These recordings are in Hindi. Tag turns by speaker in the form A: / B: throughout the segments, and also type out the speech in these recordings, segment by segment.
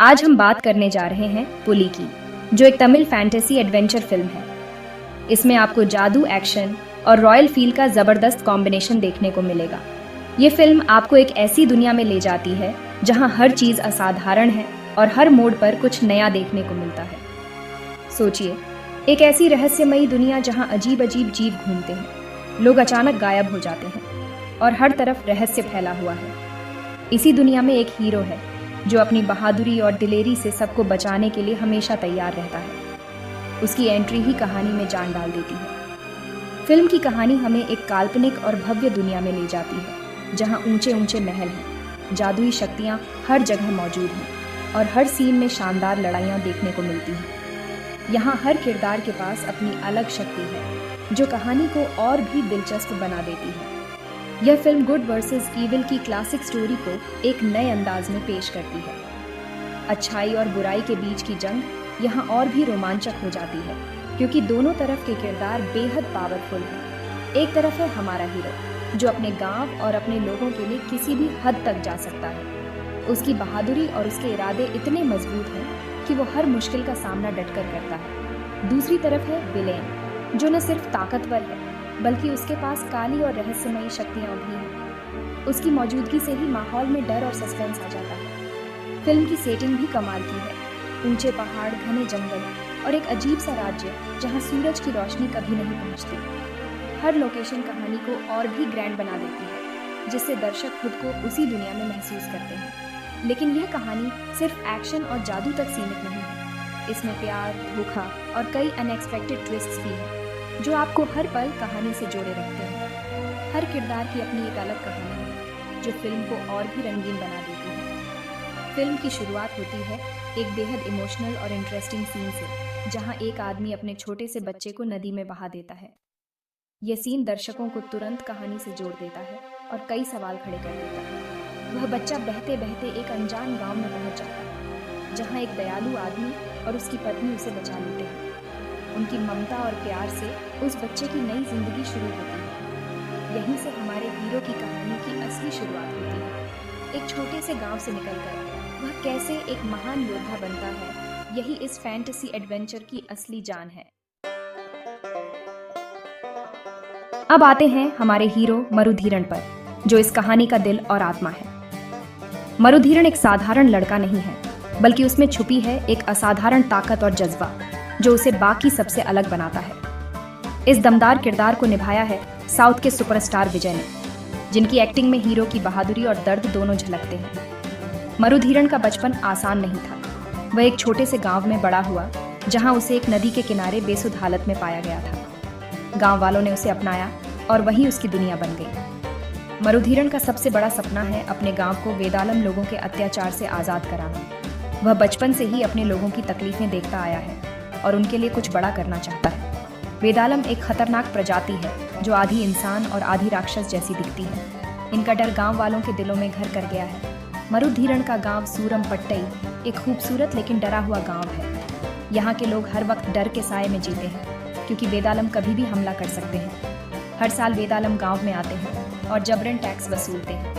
A: आज हम बात करने जा रहे हैं पुली की, जो एक तमिल फैंटेसी एडवेंचर फिल्म है। इसमें आपको जादू, एक्शन और रॉयल फील का जबरदस्त कॉम्बिनेशन देखने को मिलेगा। ये फिल्म आपको एक ऐसी दुनिया में ले जाती है जहां हर चीज असाधारण है और हर मोड़ पर कुछ नया देखने को मिलता है। सोचिए, एक ऐसी रहस्यमयी दुनिया जहां अजीब अजीब जीव घूमते हैं, लोग अचानक गायब हो जाते हैं और हर तरफ रहस्य फैला हुआ है। इसी दुनिया में एक हीरो है जो अपनी बहादुरी और दिलेरी से सबको बचाने के लिए हमेशा तैयार रहता है। उसकी एंट्री ही कहानी में जान डाल देती है। फिल्म की कहानी हमें एक काल्पनिक और भव्य दुनिया में ले जाती है जहां ऊंचे ऊंचे महल हैं, जादुई शक्तियां हर जगह मौजूद हैं और हर सीन में शानदार लड़ाइयां देखने को मिलती हैं। यहाँ हर किरदार के पास अपनी अलग शक्ति है जो कहानी को और भी दिलचस्प बना देती है। यह फिल्म गुड वर्सेस ईविल की क्लासिक स्टोरी को एक नए अंदाज में पेश करती है। अच्छाई और बुराई के बीच की जंग यहाँ और भी रोमांचक हो जाती है, क्योंकि दोनों तरफ के किरदार बेहद पावरफुल हैं। एक तरफ है हमारा हीरो जो अपने गांव और अपने लोगों के लिए किसी भी हद तक जा सकता है। उसकी बहादुरी और उसके इरादे इतने मजबूत हैं कि वो हर मुश्किल का सामना डटकर करता है। दूसरी तरफ है विलेन, जो न सिर्फ ताकतवर है बल्कि उसके पास काली और रहस्यमयी शक्तियां भी हैं। उसकी मौजूदगी से ही माहौल में डर और सस्पेंस आ जाता है। फिल्म की सेटिंग भी कमाल की है। ऊंचे पहाड़, घने जंगल और एक अजीब सा राज्य जहां सूरज की रोशनी कभी नहीं पहुंचती। हर लोकेशन कहानी को और भी ग्रैंड बना देती है, जिससे दर्शक खुद को उसी दुनिया में महसूस करते हैं। लेकिन यह कहानी सिर्फ एक्शन और जादू तक सीमित नहीं है। इसमें प्यार, धोखा और कई अनएक्सपेक्टेड ट्विस्ट्स भी हैं जो आपको हर पल कहानी से जोड़े रखते हैं। हर किरदार की अपनी एक अलग कहानी है जो फिल्म को और भी रंगीन बना देती है। फिल्म की शुरुआत होती है एक बेहद इमोशनल और इंटरेस्टिंग सीन से, जहां एक आदमी अपने छोटे से बच्चे को नदी में बहा देता है। यह सीन दर्शकों को तुरंत कहानी से जोड़ देता है और कई सवाल खड़े कर देता है। वह बच्चा बहते बहते एक अनजान गांव में पहुंच जाता है, जहां एक दयालु आदमी और उसकी पत्नी उसे बचा लेते हैं। उनकी ममता और प्यार से उस बच्चे की नई जिंदगी शुरू होती है। यहीं से हमारे हीरो की कहानी की असली शुरुआत होती है। एक छोटे से गांव से निकलकर वह कैसे एक महान योद्धा बनता है, यही इस फैंटेसी एडवेंचर की असली जान है। अब आते हैं हमारे हीरो मरुधीरण पर, जो इस कहानी का दिल और आत्मा है। मरुधीरण एक साधारण लड़का नहीं है, बल्कि उसमें छुपी है एक असाधारण ताकत और जज्बा जो उसे बाकी सबसे अलग बनाता है। इस दमदार किरदार को निभाया है साउथ के सुपरस्टार विजय ने, जिनकी एक्टिंग में हीरो की बहादुरी और दर्द दोनों झलकते हैं। मरुधीरण का बचपन आसान नहीं था। वह एक छोटे से गांव में बड़ा हुआ, जहां उसे एक नदी के किनारे बेसुध हालत में पाया गया था। गांव वालों ने उसे अपनाया और वहीं उसकी दुनिया बन गई। मरुधीरण का सबसे बड़ा सपना है अपने गांव को वेदालम लोगों के अत्याचार से आज़ाद कराना। वह बचपन से ही अपने लोगों की तकलीफें देखता आया है और उनके लिए कुछ बड़ा करना चाहता है। वेदालम एक खतरनाक प्रजाति है जो आधी इंसान और आधी राक्षस जैसी दिखती है। इनका डर गांव वालों के दिलों में घर कर गया है। मरुधीरण का गांव सूरमपट्टई एक खूबसूरत लेकिन डरा हुआ गांव है। यहाँ के लोग हर वक्त डर के साए में जीते हैं, क्योंकि वेदालम कभी भी हमला कर सकते हैं। हर साल वेदालम गांव में आते हैं और जबरन टैक्स वसूलते हैं।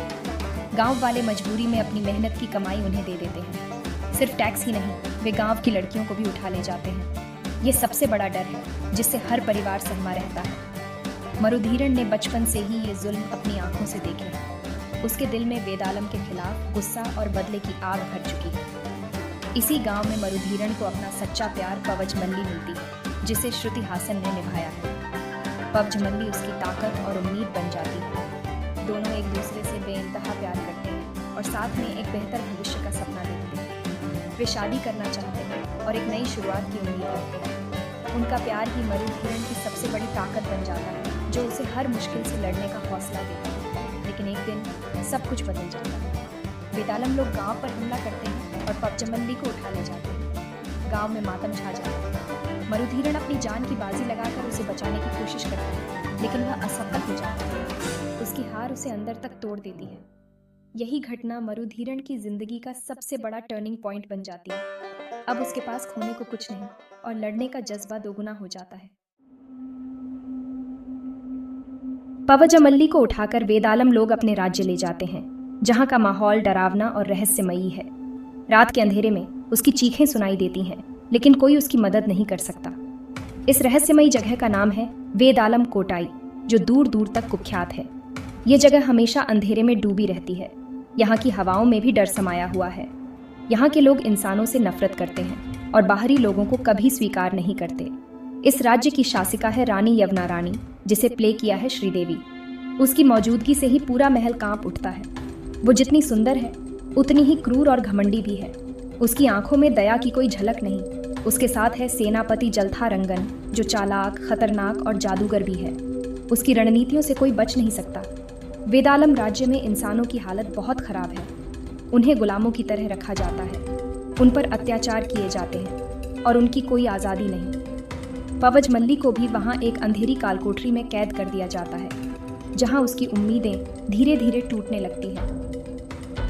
A: गाँव वाले मजबूरी में अपनी मेहनत की कमाई उन्हें दे देते हैं। सिर्फ टैक्स ही नहीं, वे गांव की लड़कियों को भी उठा ले जाते हैं। ये सबसे बड़ा डर है जिससे हर परिवार सहमा रहता है। मरुधीरण ने बचपन से ही ये जुल्म अपनी आंखों से देखे हैं। उसके दिल में वेदालम के खिलाफ गुस्सा और बदले की आग भर चुकी है। इसी गांव में मरुधीरण को अपना सच्चा प्यार पवजमल्ली मिलती है, जिसे श्रुति हासन ने निभाया है। पवजमल्ली उसकी ताकत और उम्मीद बन जाती है। दोनों एक दूसरे से बेइंतहा प्यार करते हैं और साथ में एक बेहतर भविष्य का सपना देखते हैं। वे शादी करना चाहते हैं और एक नई शुरुआत की उम्मीद रखते हैं। उनका प्यार ही मरुधीरण की सबसे बड़ी ताकत बन जाता है, जो उसे हर मुश्किल से लड़ने का हौसला देता है। लेकिन एक दिन सब कुछ बदल जाता है। वेदालम लोग गांव पर हमला करते हैं और पवजमल्ली को उठा ले जाते हैं। गांव में मातम छा जाता है। मरुधीरण अपनी जान की बाजी लगाकर उसे बचाने की कोशिश करता है, लेकिन वह असफल हो जाता है। उसकी हार उसे अंदर तक तोड़ देती है। यही घटना मरुधीरण की जिंदगी का सबसे बड़ा टर्निंग पॉइंट बन जाती है। अब उसके पास खोने को कुछ नहीं और लड़ने का जज्बा दोगुना हो जाता है। पवजमल्ली को उठाकर वेदालम लोग अपने राज्य ले जाते हैं, जहां का माहौल डरावना और रहस्यमयी है। रात के अंधेरे में उसकी चीखें सुनाई देती हैं, लेकिन कोई उसकी मदद नहीं कर सकता। इस रहस्यमयी जगह का नाम है वेदालम कोटाई, जो दूर दूर तक कुख्यात है। ये जगह हमेशा अंधेरे में डूबी रहती है। यहाँ की हवाओं में भी डर समाया हुआ है। यहाँ के लोग इंसानों से नफरत करते हैं और बाहरी लोगों को कभी स्वीकार नहीं करते। इस राज्य की शासिका है रानी यवना रानी, जिसे प्ले किया है श्रीदेवी। उसकी मौजूदगी से ही पूरा महल कांप उठता है। वो जितनी सुंदर है उतनी ही क्रूर और घमंडी भी है। उसकी आंखों में दया की कोई झलक नहीं। उसके साथ है सेनापति जलथारंगन, जो चालाक, खतरनाक और जादूगर भी है। उसकी रणनीतियों से कोई बच नहीं सकता। वेदालम राज्य में इंसानों की हालत बहुत खराब है। उन्हें गुलामों की तरह रखा जाता है, उन पर अत्याचार किए जाते हैं और उनकी कोई आज़ादी नहीं। पवज मल्ली को भी वहाँ एक अंधेरी कालकोठरी में कैद कर दिया जाता है, जहाँ उसकी उम्मीदें धीरे धीरे टूटने लगती हैं।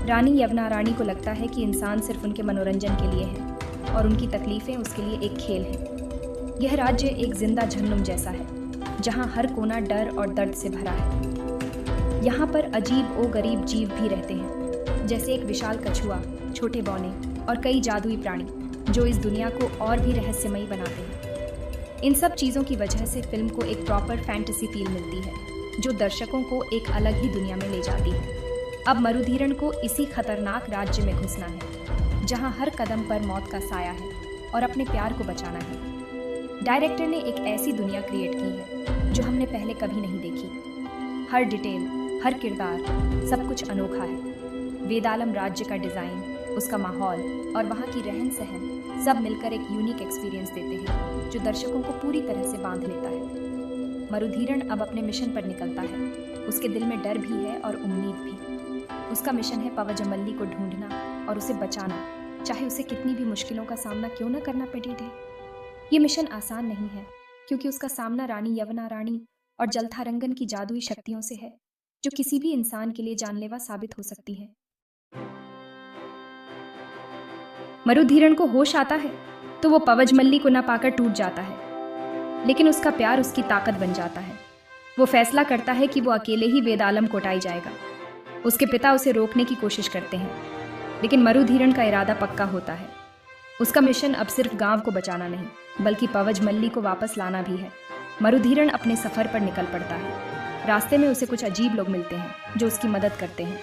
A: रानी यवना रानी को लगता है कि इंसान सिर्फ उनके मनोरंजन के लिए है और उनकी तकलीफें उसके लिए एक खेल है। यह राज्य एक जिंदा जहन्नुम जैसा है, जहाँ हर कोना डर और दर्द से भरा है। यहाँ पर अजीब ओ गरीब जीव भी रहते हैं, जैसे एक विशाल कछुआ, छोटे बौने और कई जादुई प्राणी, जो इस दुनिया को और भी रहस्यमयी बनाते हैं। इन सब चीज़ों की वजह से फिल्म को एक प्रॉपर फैंटेसी फील मिलती है, जो दर्शकों को एक अलग ही दुनिया में ले जाती है। अब मरुधीरण को इसी खतरनाक राज्य में घुसना है, जहाँ हर कदम पर मौत का साया है और अपने प्यार को बचाना है। डायरेक्टर ने एक ऐसी दुनिया क्रिएट की है जो हमने पहले कभी नहीं देखी। हर डिटेल, हर किरदार, सब कुछ अनोखा है। वेदालम राज्य का डिज़ाइन, उसका माहौल और वहाँ की रहन सहन सब मिलकर एक यूनिक एक्सपीरियंस देते हैं, जो दर्शकों को पूरी तरह से बांध लेता है। मरुधीरण अब अपने मिशन पर निकलता है। उसके दिल में डर भी है और उम्मीद भी। उसका मिशन है पवजमल्ली को ढूंढना और उसे बचाना, चाहे उसे कितनी भी मुश्किलों का सामना क्यों न करना पड़े। ये मिशन आसान नहीं है, क्योंकि उसका सामना रानी यवना रानी और जलथारंगन की जादुई शक्तियों से है, जो किसी भी इंसान के लिए जानलेवा साबित हो सकती है। मरुधीरण को होश आता है तो वो पवजमल्ली को न पाकर टूट जाता है, लेकिन उसका प्यार उसकी ताकत बन जाता है। वो फैसला करता है कि वो अकेले ही वेदालम कोटाई जाएगा। उसके पिता उसे रोकने की कोशिश करते हैं, लेकिन मरुधीरण का इरादा पक्का होता है। उसका मिशन अब सिर्फ गांव को बचाना नहीं, बल्कि पवजमल्ली को वापस लाना भी है। मरुधीरण अपने सफर पर निकल पड़ता है। रास्ते में उसे कुछ अजीब लोग मिलते हैं जो उसकी मदद करते हैं।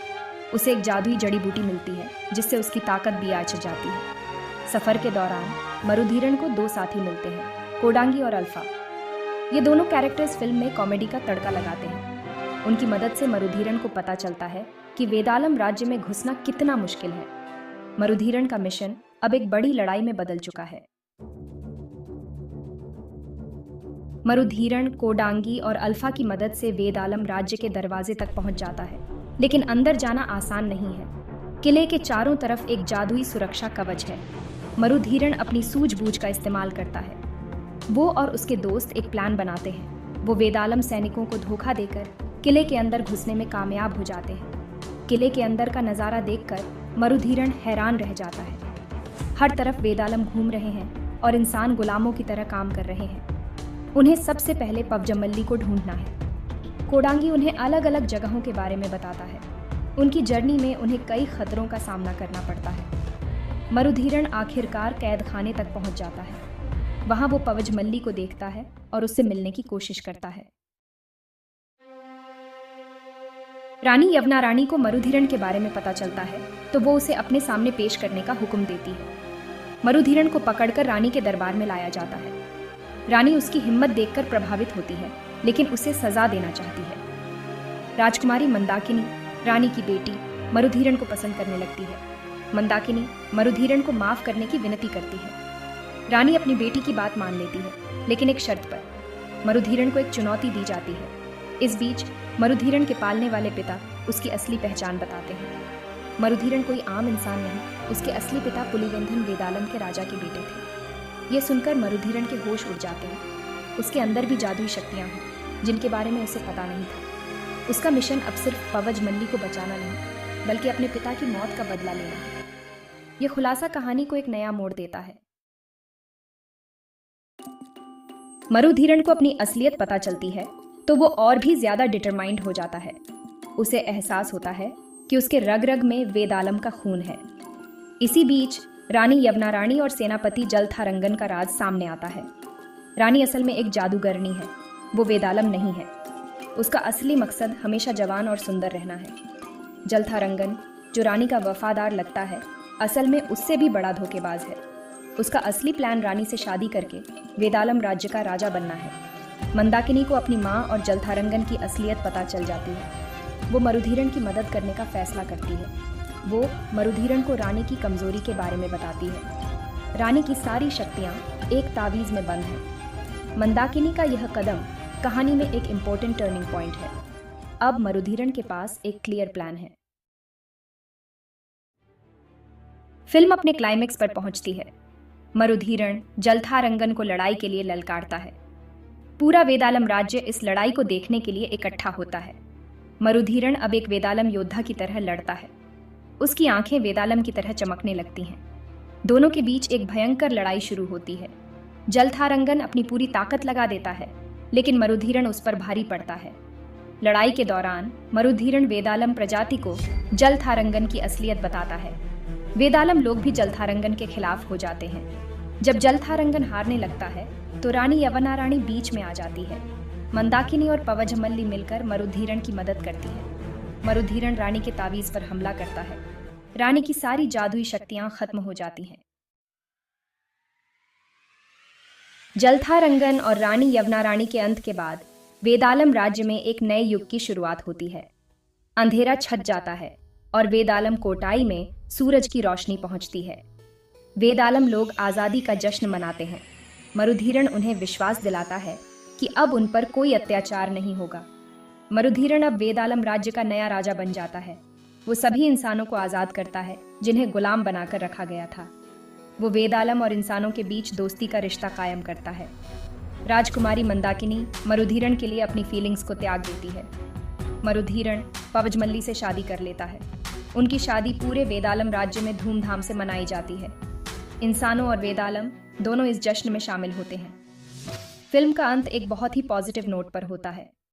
A: उसे एक जादुई जड़ी बूटी मिलती है, जिससे उसकी ताकत भी आँच जाती है। सफर के दौरान मरुधीरण को दो साथी मिलते हैं, कोडांगी और अल्फा। ये दोनों कैरेक्टर्स फिल्म में कॉमेडी का तड़का लगाते हैं। उनकी मदद से मरुधीरण को पता चलता है कि वेदालम राज्य में घुसना कितना मुश्किल है। मरुधीरण का मिशन अब एक बड़ी लड़ाई में बदल चुका है। मरुधीरण कोडांगी और अल्फा की मदद से वेदालम राज्य के दरवाजे तक पहुंच जाता है, लेकिन अंदर जाना आसान नहीं है। किले के चारों तरफ एक जादुई सुरक्षा कवच है। मरुधीरण अपनी सूझबूझ का इस्तेमाल करता है। वो और उसके दोस्त एक प्लान बनाते हैं। वो वेदालम सैनिकों को धोखा देकर किले के अंदर घुसने में कामयाब हो जाते हैं। किले के अंदर का नज़ारा देखकर मरुधीरण हैरान रह जाता है। हर तरफ वेदालम घूम रहे हैं और इंसान गुलामों की तरह काम कर रहे हैं। उन्हें सबसे पहले पवजमल्ली को ढूंढना है। कोडांगी उन्हें अलग अलग जगहों के बारे में बताता है। उनकी जर्नी में उन्हें कई खतरों का सामना करना पड़ता है। मरुधीरण आखिरकार कैद खाने तक पहुंच जाता है। वहां वो पवजमल्ली को देखता है और उससे मिलने की कोशिश करता है। रानी यवना रानी को मरुधीरण के बारे में पता चलता है तो वो उसे अपने सामने पेश करने का हुक्म देती है। मरुधीरण को पकड़कर रानी के दरबार में लाया जाता है। रानी उसकी हिम्मत देखकर प्रभावित होती है, लेकिन उसे सजा देना चाहती है। राजकुमारी मंदाकिनी, रानी की बेटी, मरुधीरण को पसंद करने लगती है। मंदाकिनी मरुधीरण को माफ करने की विनती करती है। रानी अपनी बेटी की बात मान लेती है, लेकिन एक शर्त पर। मरुधीरण को एक चुनौती दी जाती है। इस बीच मरुधीरण के पालने वाले पिता उसकी असली पहचान बताते हैं। मरुधीरण कोई आम इंसान नहीं, उसके असली पिता पुलिवेंधन वेदालम के राजा के बेटे थे। यह सुनकर मरुधीरण के होश उड़ जाते हैं। उसके अंदर भी जादुई शक्तियां हैं, जिनके बारे में उसे पता नहीं था। उसका मिशन अब सिर्फ पवजमल्ली को बचाना नहीं, बल्कि अपने पिता की मौत का बदला लेना है। यह खुलासा कहानी को एक नया मोड़ देता है। मरुधीरण को अपनी असलियत पता चलती है तो वो और भी ज्यादा डिटरमाइंड हो जाता है। उसे एहसास होता है कि उसके रग रग में वेदालम का खून है। इसी बीच रानी यवनाराणी और सेनापति जलथारंगन का राज सामने आता है। रानी असल में एक जादूगरनी है, वो वेदालम नहीं है। उसका असली मकसद हमेशा जवान और सुंदर रहना है। जलथारंगन, जो रानी का वफादार लगता है, असल में उससे भी बड़ा धोखेबाज है। उसका असली प्लान रानी से शादी करके वेदालम राज्य का राजा बनना है। मंदाकिनी को अपनी माँ और जलथारंगन की असलियत पता चल जाती है। वो मरुधीरण की मदद करने का फैसला करती है। वो मरुधीरण को रानी की कमजोरी के बारे में बताती है। रानी की सारी शक्तियाँ एक तावीज़ में बंद हैं। मंदाकिनी का यह कदम कहानी में एक इम्पोर्टेंट टर्निंग पॉइंट है। अब मरुधीरण के पास एक क्लियर प्लान है। फिल्म अपने क्लाइमेक्स पर पहुंचती है। मरुधीरण जलथारंगन को लड़ाई के लिए ललकारता है। पूरा वेदालम राज्य इस लड़ाई को देखने के लिए इकट्ठा होता है। मरुधीरण अब एक वेदालम योद्धा की तरह लड़ता है। उसकी आंखें वेदालम की तरह चमकने लगती हैं। दोनों के बीच एक भयंकर लड़ाई शुरू होती है। जलथारंगन अपनी पूरी ताकत लगा देता है, लेकिन मरुधीरण उस पर भारी पड़ता है। लड़ाई के दौरान मरुधीरण वेदालम प्रजाति को जलथारंगन की असलियत बताता है। वेदालम लोग भी जलथारंगन के खिलाफ हो जाते हैं। जब जलथारंगन हारने लगता है तो रानी यवनाराणी बीच में आ जाती है। मंदाकिनी और पवझमल्ली मिलकर मरुधीरण की मदद करती है। मरुधीरण रानी के तावीज़ पर हमला करता है। रानी की सारी जादुई शक्तियां खत्म हो जाती हैं। जलथारंगन और रानी यवनाराणी के अंत के बाद वेदालम राज्य में एक नए युग की शुरुआत होती है। अंधेरा छट जाता है और वेदालम कोटाई में सूरज की रोशनी पहुंचती है। वेदालम लोग आज़ादी का जश्न मनाते हैं। मरुधीरण उन्हें विश्वास दिलाता है कि अब उन पर कोई अत्याचार नहीं होगा। मरुधीरण अब वेदालम राज्य का नया राजा बन जाता है। वो सभी इंसानों को आज़ाद करता है जिन्हें गुलाम बनाकर रखा गया था। वो वेदालम और इंसानों के बीच दोस्ती का रिश्ता कायम करता है। राजकुमारी मंदाकिनी मरुधीरण के लिए अपनी फीलिंग्स को त्याग देती है। मरुधीरण पवझमल्ली से शादी कर लेता है। उनकी शादी पूरे वेदालम राज्य में धूमधाम से मनाई जाती है। इंसानों और वेदालम दोनों इस जश्न में शामिल होते हैं। फिल्म का अंत एक बहुत ही पॉजिटिव नोट पर होता है।